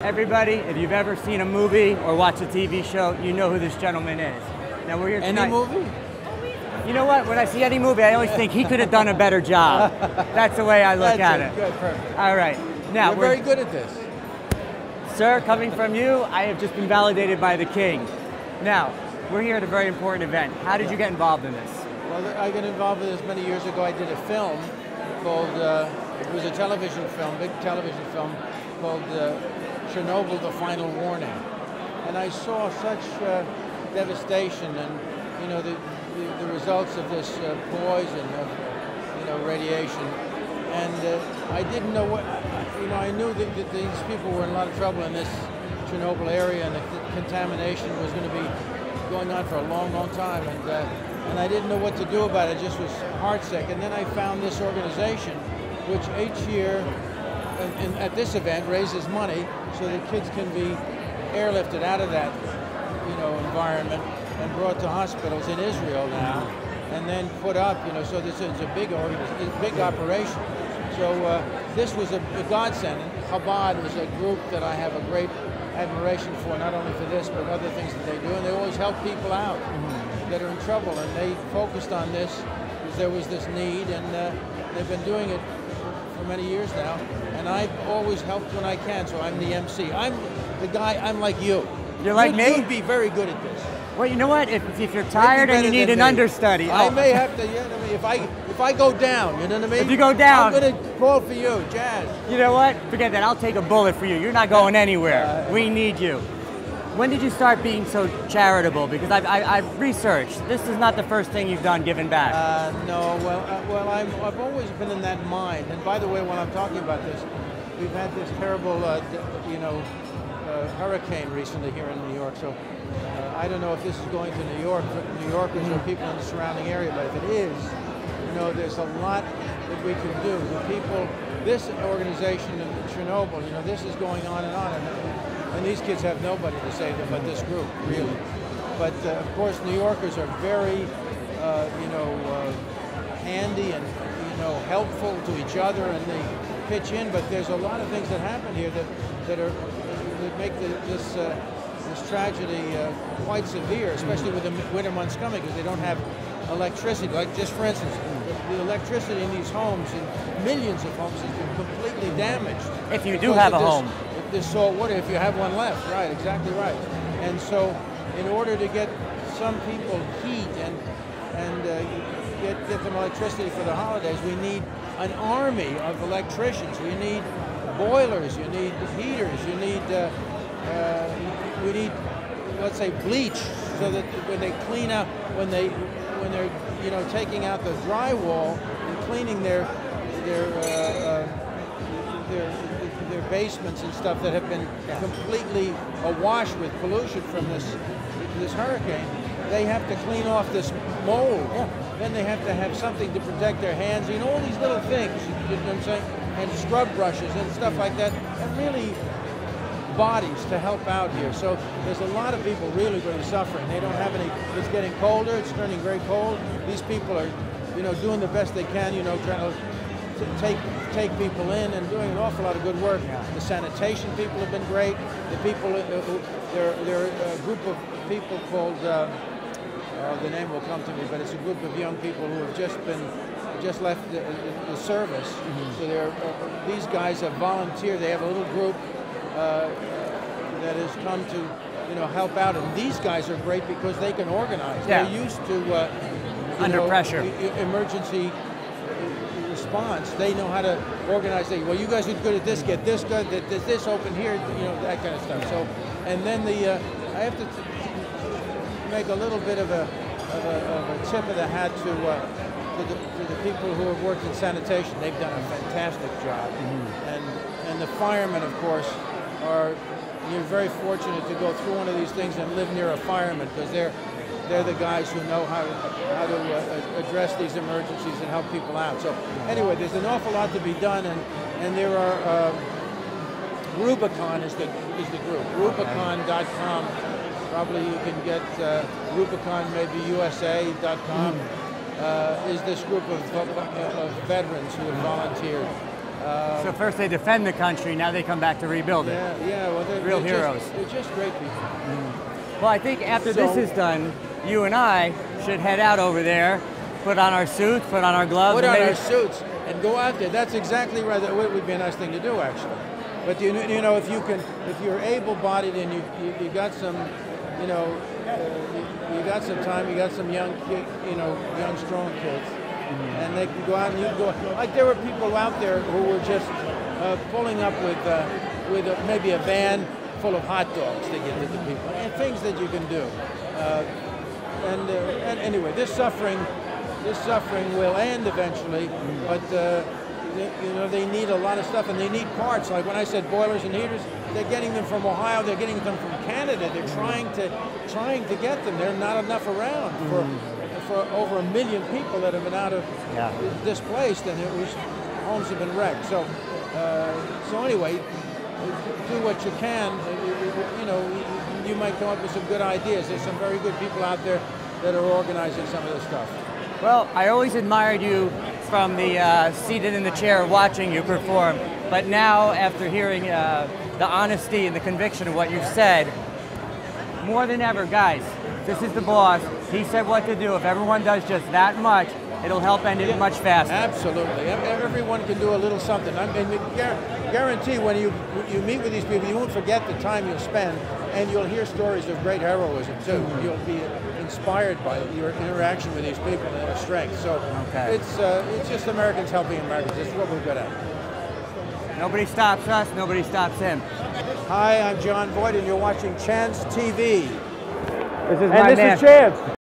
Everybody, if you've ever seen a movie or watched a TV show, you know who this gentleman is. Now we're here tonight. Any movie? You know what? When I see any movie, I always think he could have done a better job. That's the way I look at it. Good, perfect. All right. Now we're very good at this. Sir, coming from you, I have just been validated by the king. Now, we're here at a very important event. How did you get involved in this? Well, I got involved in this many years ago. I did a film called, it was a television film, big television film called Chernobyl, The Final Warning. And I saw such devastation and, you know, the results of this poison of, you know, radiation. And I didn't know what, you know, I knew that these people were in a lot of trouble in this Chernobyl area, and the contamination was going to be going on for a long, long time. And I didn't know what to do about it. I just was heartsick. And then I found this organization, which each year at this event raises money so that kids can be airlifted out of that, you know, environment and brought to hospitals in Israel now, and then put up, you know, so this is a big operation. So this was a godsend. Chabad is a group that I have a great admiration for, not only for this, but other things that they do, and they always help people out that are in trouble, and they focused on this because there was this need, and they've been doing it for many years now, and I've always helped when I can, so I'm the MC. I'm the guy, I'm like you. You're like me? You'd be very good at this. Well, you know what? If you're tired and you need an understudy. I may have to, yeah, I mean, if I go down, you know what I mean? If you go down. I'm going to call for you, Jazz. You know what? Forget that. I'll take a bullet for you. You're not going anywhere. We need you. When did you start being so charitable? Because I've researched. This is not the first thing you've done giving back. No, well, I've always been in that mind. And by the way, while I'm talking about this, we've had this terrible, you know, hurricane recently here in New York. So I don't know if this is going to New York, New Yorkers or people in the surrounding area, but if it is, you know, there's a lot that we can do. The people, this organization in Chernobyl, you know, this is going on, and these kids have nobody to save them but this group, really. But of course, New Yorkers are very, you know, handy and, you know, helpful to each other, and they pitch in. But there's a lot of things that happen here that make this tragedy quite severe, especially with the winter months coming, because they don't have electricity. Like, just for instance, the electricity in these homes, in millions of homes, has been completely damaged. If you do have a home. This salt water, if you have one left, right, exactly right. And so, in order to get some people heat and get them electricity for the holidays, we need an army of electricians. We need boilers. You need heaters. You need we need, let's say, bleach, so that when they clean out, when they're, you know, taking out the drywall and cleaning their basements and stuff that have been completely awash with pollution from this hurricane, they have to clean off this mold. Then they have to have something to protect their hands. You know, all these little things, you know what I'm saying? And scrub brushes and stuff like that, and really bodies to help out here. So there's a lot of people really suffering. They don't have any, it's getting colder, it's turning very cold. These people are, you know, doing the best they can, you know, trying to take people in and doing an awful lot of good work. The sanitation people have been great. The people, they're a group of people called, the name will come to me, but it's a group of young people who have just left the service. So these guys have volunteered. They have a little group that has come to, you know, help out, and these guys are great because they can organize. They're used to under pressure, emergency response. They know how to organize. Well, you guys are good at this. Get this good. There's this open here. You know, that kind of stuff. So, and then I have to make a little bit of a tip of the hat to the people who have worked in sanitation. They've done a fantastic job, and the firemen, of course, you're very fortunate to go through one of these things and live near a fireman, because they're the guys who know how to address these emergencies and help people out. So anyway, there's an awful lot to be done, and there are Rubicon is the group. Rubicon.com. Probably you can get Rubicon, maybe USA.com. Is this group of veterans who have volunteered. So first they defend the country, now they come back to rebuild it. Yeah, well, Real heroes. They're just great people. Well, I think after this is done, you and I should head out over there, put on our suits, put on our gloves. Put on our suits and go out there. That's exactly right. That would be a nice thing to do, actually. But you know, if you're able-bodied and you got some, you know, you got some time, you got some young, young strong kids, and they can go out and you can go. Like there were people out there who were just pulling up with maybe a van full of hot dogs to give to the people, and things that you can do. And anyway, this suffering will end eventually, but you know, they need a lot of stuff, and they need parts. Like when I said boilers and heaters, they're getting them from Ohio, they're getting them from Canada. They're trying to get them. There are not enough around for over 1 million people that have been out of displaced, and homes have been wrecked. So anyway, do what you can. You know, you might come up with some good ideas. There's some very good people out there that are organizing some of this stuff. Well, I always admired you from the seated in the chair watching you perform, but now after hearing the honesty and the conviction of what you've said, more than ever, guys, this is the boss. He said what to do. If everyone does just that much, it'll help end it much faster. Absolutely. Everyone can do a little something. I mean, guarantee when you meet with these people, you won't forget the time you'll spend, and you'll hear stories of great heroism too. You'll be inspired by your interaction with these people and their strength. So it's just Americans helping Americans. This is what we're good at. Nobody stops us, nobody stops him. Hi, I'm Jon Voight, and you're watching Chance TV. This is my man. Chance.